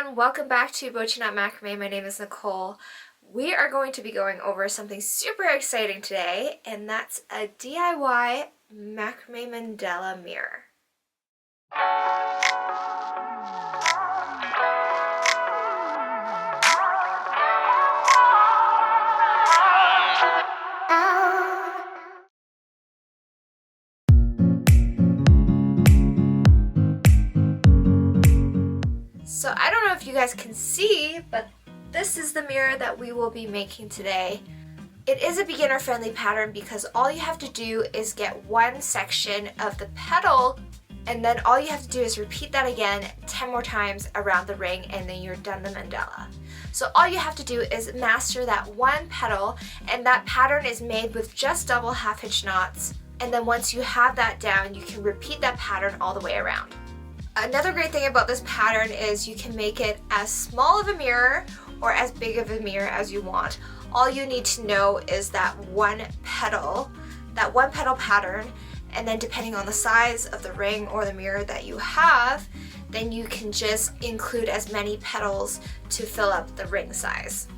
everyone, welcome back to BOCHIKNOT Macrame. My name is Nicole. We are going to be going over something super exciting today, and that's a DIY Macrame Mandala mirror. So I don't know if you guys can see, but this is the mirror that we will be making today. It is a beginner-friendly pattern because all you have to do is get one section of the petal, and then all you have to do is repeat that again 10 more times around the ring, and then you're done the mandala. So all you have to do is master that one petal, and that pattern is made with just double half-hitch knots. And then once you have that down, you can repeat that pattern all the way around. Another great thing about this pattern is you can make it as small of a mirror or as big of a mirror as you want. All you need to know is that one petal pattern, and then depending on the size of the ring or the mirror that you have, then you can just include as many petals to fill up the ring size.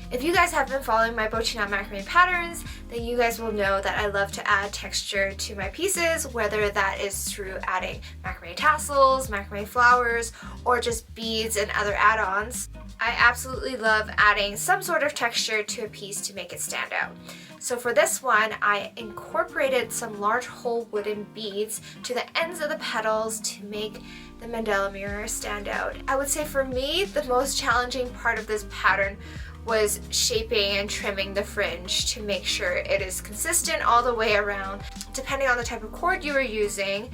If you guys have been following my BOCHIKNOT macrame patterns, then you guys will know that I love to add texture to my pieces, whether that is through adding macrame tassels, macrame flowers, or just beads and other add-ons. I absolutely love adding some sort of texture to a piece to make it stand out. So for this one, I incorporated some large hole wooden beads to the ends of the petals to make the mandala mirror stand out. I would say for me, the most challenging part of this pattern was shaping and trimming the fringe to make sure it is consistent all the way around. Depending on the type of cord you are using,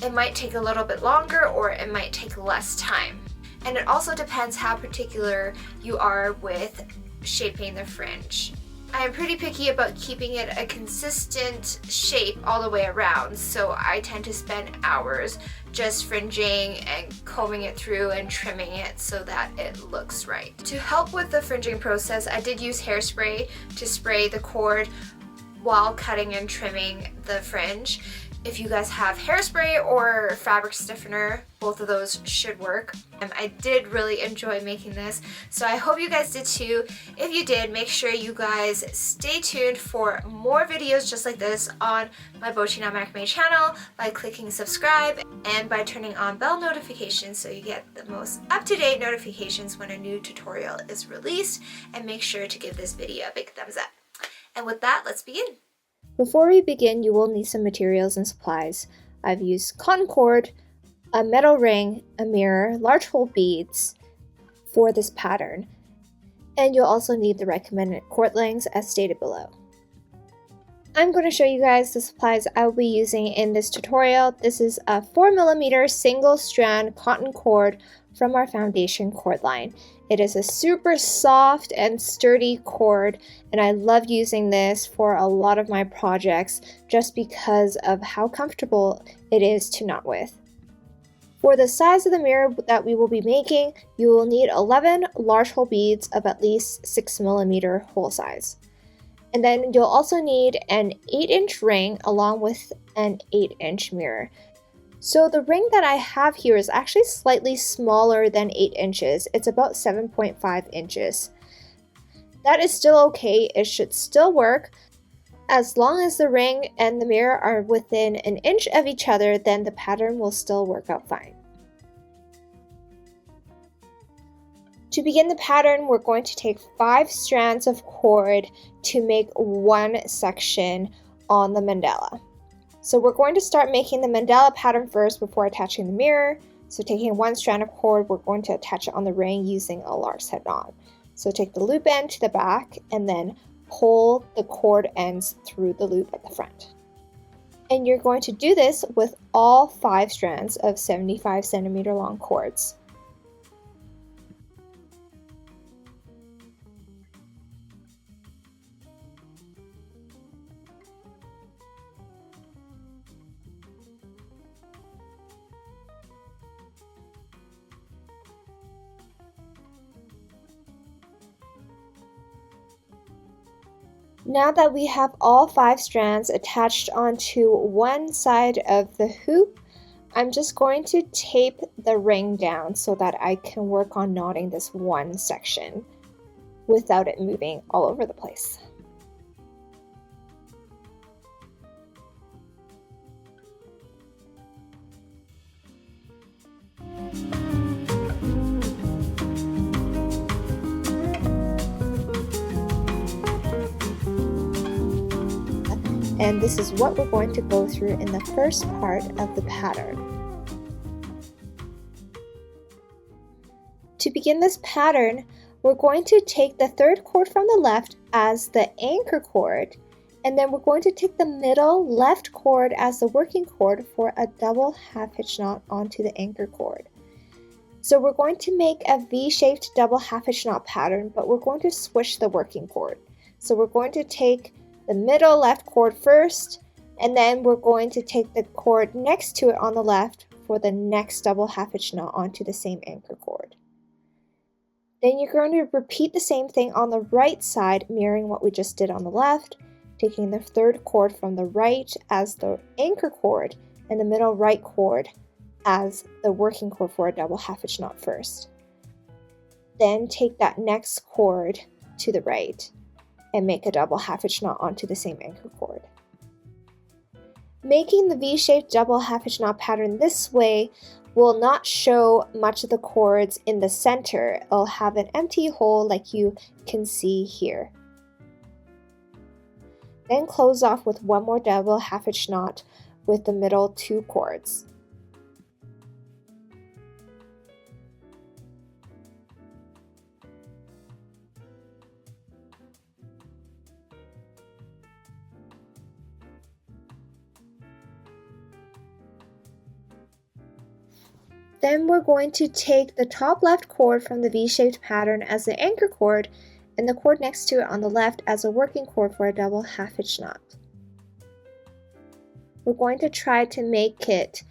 it might take a little bit longer or it might take less time. And it also depends how particular you are with shaping the fringe. I am pretty picky about keeping it a consistent shape all the way around, so I tend to spend hours just fringing and combing it through and trimming it so that it looks right. To help with the fringing process, I did use hairspray to spray the cord while cutting and trimming the fringe. If you guys have hairspray or fabric stiffener, both of those should work. I did really enjoy making this, so I hope you guys did too. If you did, make sure you guys stay tuned for more videos just like this on my BOCHIKNOT macrame channel by clicking subscribe and by turning on bell notifications so you get the most up-to-date notifications when a new tutorial is released, and make sure to give this video a big thumbs up. And with that, let's begin. Before we begin, you will need some materials and supplies. I've used cotton cord, a metal ring, a mirror, large hole beads for this pattern. And you'll also need the recommended cord lengths as stated below. I'm going to show you guys the supplies I will be using in this tutorial. This is a 4mm single strand cotton cord from our foundation cord line. It is a super soft and sturdy cord, and I love using this for a lot of my projects just because of how comfortable it is to knot with. For the size of the mirror that we will be making, you will need 11 large hole beads of at least 6mm hole size. And then you'll also need an 8-inch ring along with an 8-inch mirror. So the ring that I have here is actually slightly smaller than 8 inches. It's about 7.5 inches. That is still okay. It should still work. As long as the ring and the mirror are within an inch of each other, then the pattern will still work out fine. To begin the pattern, we're going to take 5 strands of cord to make one section on the mandala. So we're going to start making the mandala pattern first before attaching the mirror. So taking 1 strand of cord, we're going to attach it on the ring using a large head knot. So take the loop end to the back and then pull the cord ends through the loop at the front. And you're going to do this with all 5 strands of 75cm long cords. Now that we have all 5 strands attached onto one side of the hoop, I'm just going to tape the ring down so that I can work on knotting this one section without it moving all over the place. And this is what we're going to go through in the first part of the pattern. To begin this pattern, we're going to take the third cord from the left as the anchor cord, and then we're going to take the middle left cord as the working cord for a double half hitch knot onto the anchor cord. So we're going to make a V-shaped double half hitch knot pattern, but we're going to switch the working cord. So we're going to take the middle left cord first, and then we're going to take the cord next to it on the left for the next double half hitch knot onto the same anchor cord. Then you're going to repeat the same thing on the right side, mirroring what we just did on the left, taking the third cord from the right as the anchor cord and the middle right cord as the working cord for a double half hitch knot first. Then take that next cord to the right and make a double half hitch knot onto the same anchor cord. Making the V-shaped double half hitch knot pattern this way will not show much of the cords in the center. It'll have an empty hole like you can see here. Then close off with one more double half hitch knot with the middle two cords. Then we're going to take the top left cord from the V-shaped pattern as the anchor cord and the cord next to it on the left as a working cord for a double half hitch knot. We're going to try to make it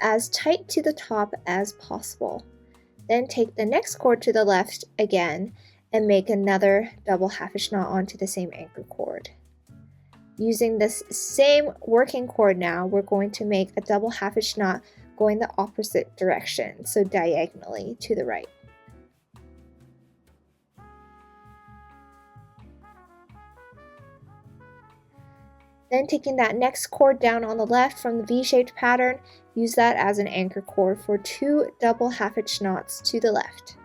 as tight to the top as possible. Then take the next cord to the left again and make another double half hitch knot onto the same anchor cord. Using this same working cord now, we're going to make a double half hitch knot going the opposite direction, so diagonally to the right. Then taking that next cord down on the left from the V-shaped pattern, use that as an anchor cord for two double half hitch knots to the left.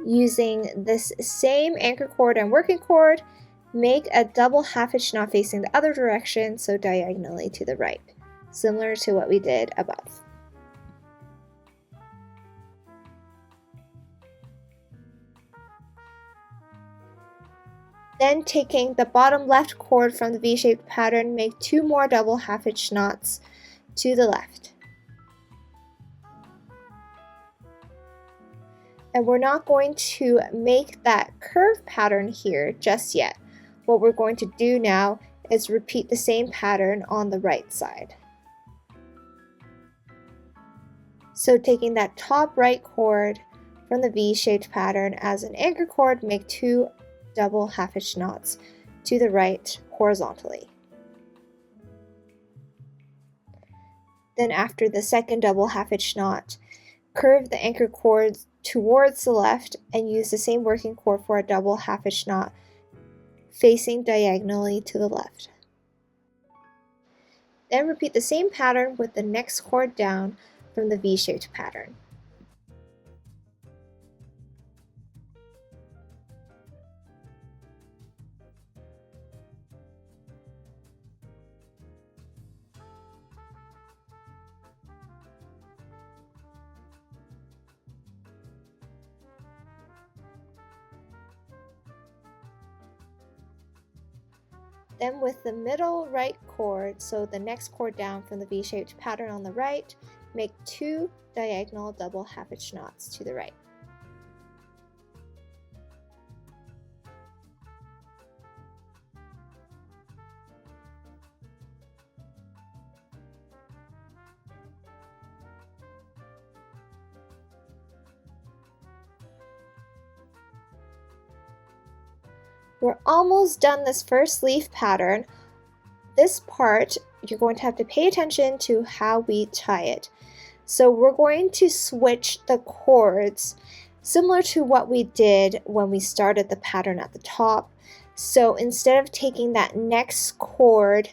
Using this same anchor cord and working cord, make a double half hitch knot facing the other direction, so diagonally to the right, similar to what we did above. Then taking the bottom left cord from the V-shaped pattern, make two more double half hitch knots to the left. And we're not going to make that curve pattern here just yet. What we're going to do now is repeat the same pattern on the right side. So taking that top right cord from the V-shaped pattern as an anchor cord, make two double half hitch knots to the right horizontally. Then after the second double half hitch knot, curve the anchor cord towards the left and use the same working cord for a double half hitch knot facing diagonally to the left. Then repeat the same pattern with the next cord down from the V-shaped pattern. Then with the middle right cord, so the next cord down from the V-shaped pattern on the right, make two diagonal double half hitch knots to the right. We're almost done this first leaf pattern. This part, you're going to have to pay attention to how we tie it. So we're going to switch the cords, similar to what we did when we started the pattern at the top. So instead of taking that next cord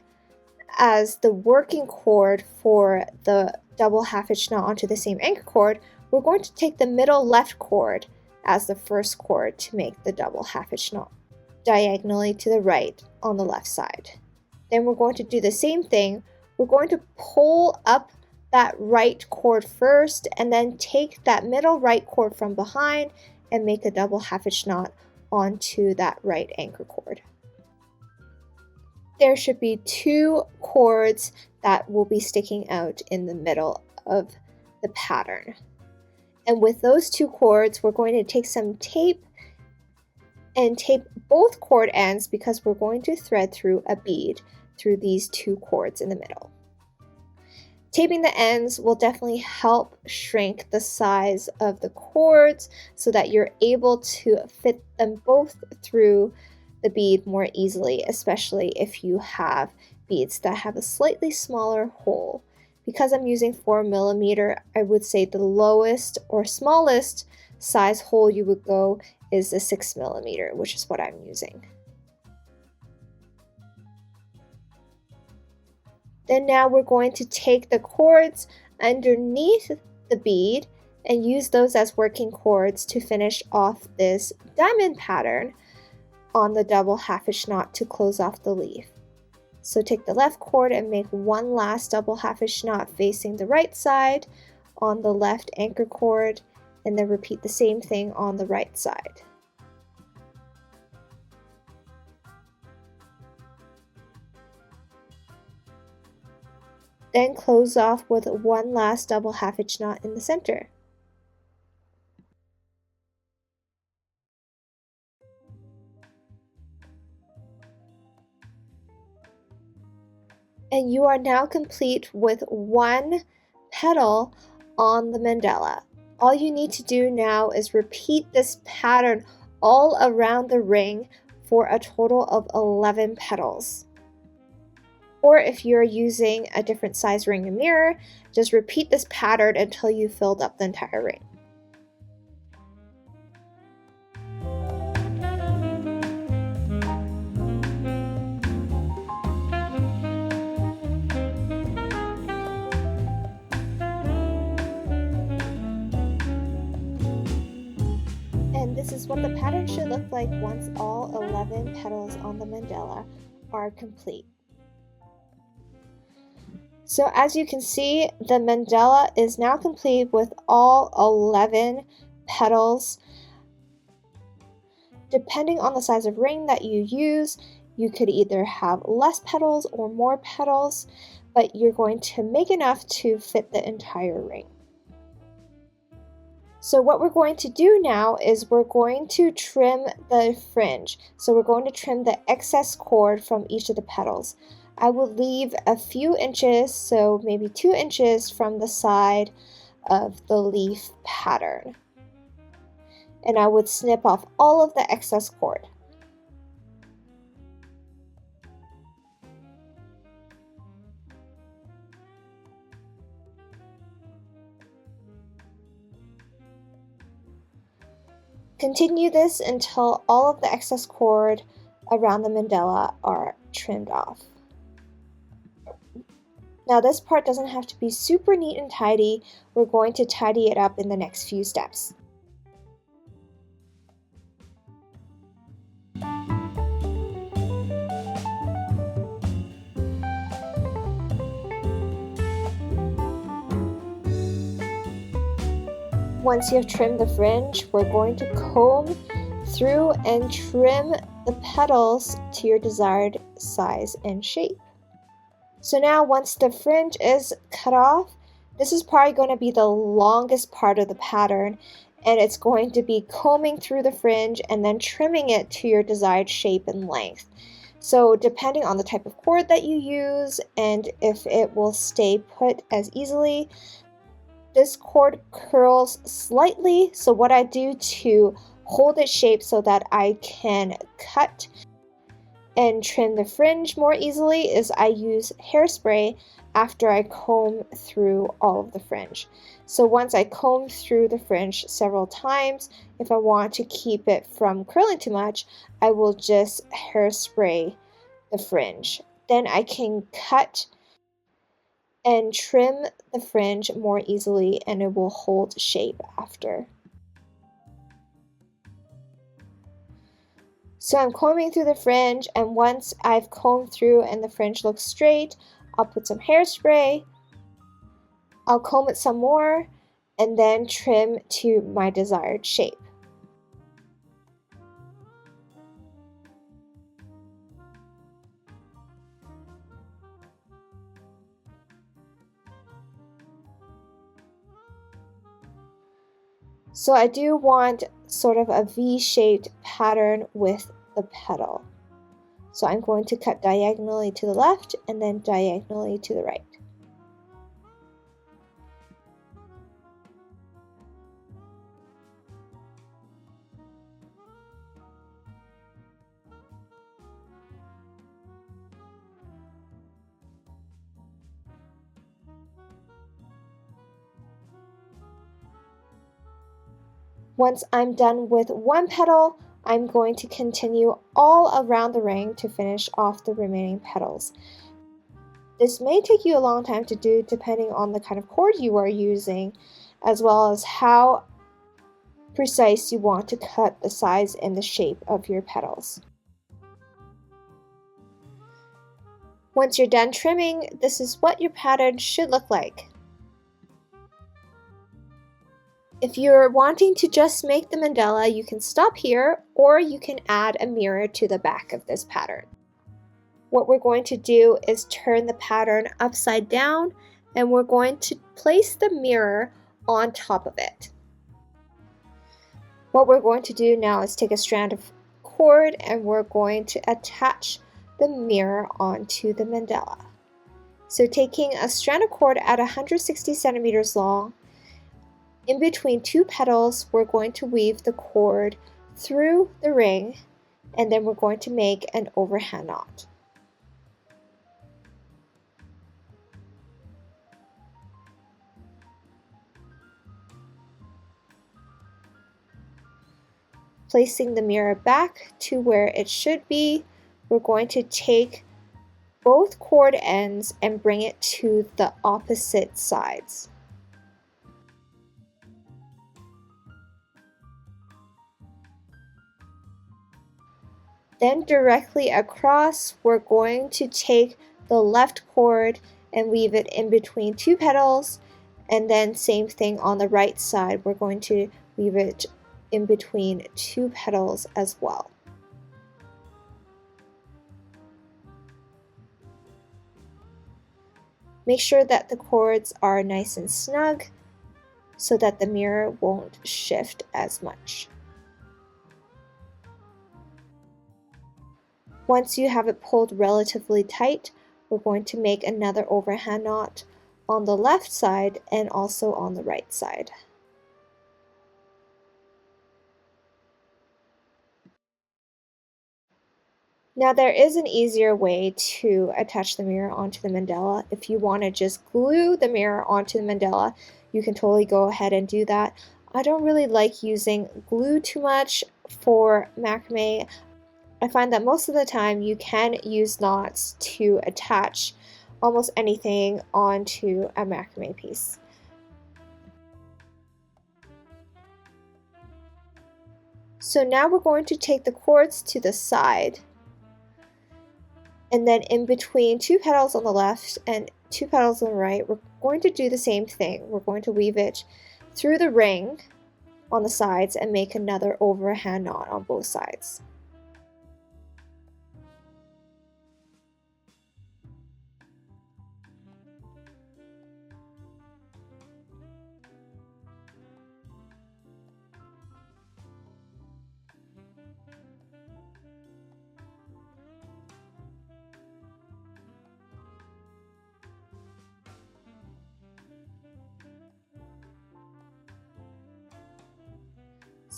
as the working cord for the double half hitch knot onto the same anchor cord, we're going to take the middle left cord as the first cord to make the double half hitch knot diagonally to the right on the left side. Then we're going to do the same thing. We're going to pull up that right cord first and then take that middle right cord from behind and make a double half hitch knot onto that right anchor cord. There should be 2 cords that will be sticking out in the middle of the pattern. And with those 2 cords, we're going to take some tape and tape both cord ends because we're going to thread through a bead through these 2 cords in the middle. Taping the ends will definitely help shrink the size of the cords so that you're able to fit them both through the bead more easily, especially if you have beads that have a slightly smaller hole. Because I'm using 4mm, I would say the lowest or smallest size hole you would go is a 6mm, which is what I'm using. Then now we're going to take the cords underneath the bead and use those as working cords to finish off this diamond pattern on the double half hitch knot to close off the leaf. So take the left cord and make one last double half hitch knot facing the right side on the left anchor cord, and then repeat the same thing on the right side. Then close off with one last double half hitch knot in the center. And you are now complete with 1 petal on the mandala. All you need to do now is repeat this pattern all around the ring for a total of 11 petals. Or if you're using a different size ring and mirror, just repeat this pattern until you filled up the entire ring. And this is what the pattern should look like once all 11 petals on the mandala are complete. So as you can see, the mandala is now complete with all 11 petals. Depending on the size of ring that you use, you could either have less petals or more petals, but you're going to make enough to fit the entire ring. So what we're going to do now is we're going to trim the fringe. So we're going to trim the excess cord from each of the petals. I will leave a few inches, so maybe 2 inches from the side of the leaf pattern. And I would snip off all of the excess cord. Continue this until all of the excess cord around the mandala are trimmed off. Now this part doesn't have to be super neat and tidy. We're going to tidy it up in the next few steps. Once you have trimmed the fringe, we're going to comb through and trim the petals to your desired size and shape. So now once the fringe is cut off, this is probably going to be the longest part of the pattern, and it's going to be combing through the fringe and then trimming it to your desired shape and length. So depending on the type of cord that you use and if it will stay put as easily, this cord curls slightly. So what I do to hold its shape so that I can cut and trim the fringe more easily is I use hairspray after I comb through all of the fringe. So once I comb through the fringe several times, if I want to keep it from curling too much, I will just hairspray the fringe. Then I can cut and trim the fringe more easily and it will hold shape after. So I'm combing through the fringe, and once I've combed through and the fringe looks straight, I'll put some hairspray, I'll comb it some more, and then trim to my desired shape. So I do want sort of a V-shaped pattern with the petal. So I'm going to cut diagonally to the left and then diagonally to the right. Once I'm done with one petal, I'm going to continue all around the ring to finish off the remaining petals. This may take you a long time to do depending on the kind of cord you are using, as well as how precise you want to cut the size and the shape of your petals. Once you're done trimming, this is what your pattern should look like. If you're wanting to just make the mandala, you can stop here, or you can add a mirror to the back of this pattern. What we're going to do is turn the pattern upside down, and we're going to place the mirror on top of it. What we're going to do now is take a strand of cord, and we're going to attach the mirror onto the mandala. So taking a strand of cord at 160 centimeters long, in between two petals, we're going to weave the cord through the ring, and then we're going to make an overhand knot. Placing the mirror back to where it should be, we're going to take both cord ends and bring it to the opposite sides. Then directly across, we're going to take the left cord and weave it in between two petals, and then same thing on the right side, we're going to weave it in between two petals as well. Make sure that the cords are nice and snug so that the mirror won't shift as much. Once you have it pulled relatively tight, we're going to make another overhand knot on the left side and also on the right side. Now there is an easier way to attach the mirror onto the mandala. If you want to just glue the mirror onto the mandala, you can totally go ahead and do that. I don't really like using glue too much for macrame. I find that most of the time you can use knots to attach almost anything onto a macrame piece. So now we're going to take the cords to the side, and then in between two petals on the left and two petals on the right, we're going to do the same thing. We're going to weave it through the ring on the sides and make another overhand knot on both sides.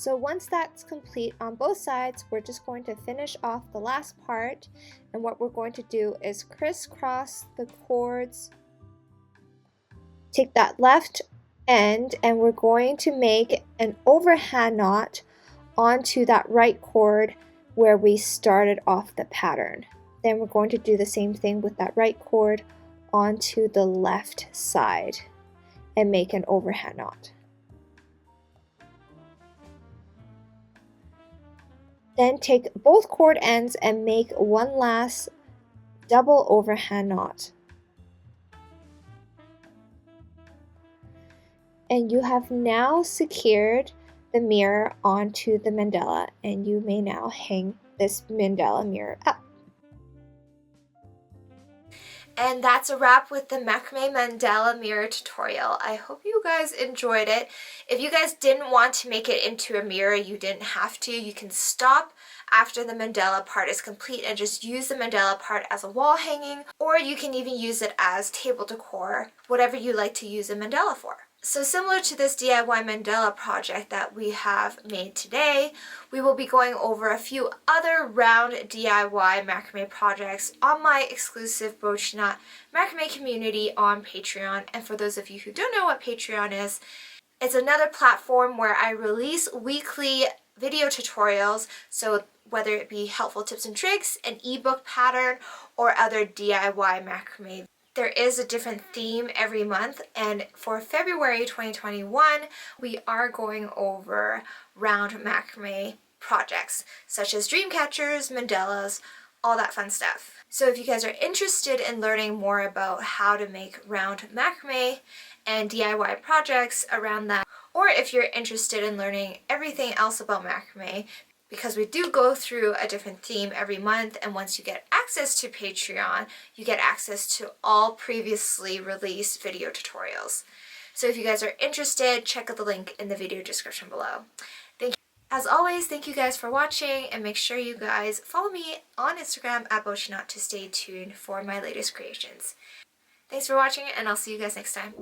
So once that's complete on both sides, we're just going to finish off the last part, and what we're going to do is crisscross the cords. Take that left end and we're going to make an overhand knot onto that right cord where we started off the pattern. Then we're going to do the same thing with that right cord onto the left side and make an overhand knot. Then take both cord ends and make one last double overhand knot. And you have now secured the mirror onto the mandala, and you may now hang this mandala mirror up. And that's a wrap with the Macrame Mandala mirror tutorial. I hope you guys enjoyed it. If you guys didn't want to make it into a mirror, you didn't have to. You can stop after the mandala part is complete and just use the mandala part as a wall hanging, or you can even use it as table decor, whatever you like to use a mandala for. So similar to this DIY mandala project that we have made today, we will be going over a few other round DIY macrame projects on my exclusive BOCHIKNOT macrame community on Patreon. And for those of you who don't know what Patreon is, it's another platform where I release weekly video tutorials, so whether it be helpful tips and tricks, an ebook pattern, or other DIY macrame. There is a different theme every month, and for February 2021, we are going over round macrame projects, such as dream catchers, mandalas, all that fun stuff. So if you guys are interested in learning more about how to make round macrame and DIY projects around that, or if you're interested in learning everything else about macrame, because we do go through a different theme every month, and once you get access to Patreon, you get access to all previously released video tutorials. So if you guys are interested, check out the link in the video description below. Thank you. As always, thank you guys for watching, and make sure you guys follow me on Instagram at BOCHIKNOT to stay tuned for my latest creations. Thanks for watching, and I'll see you guys next time.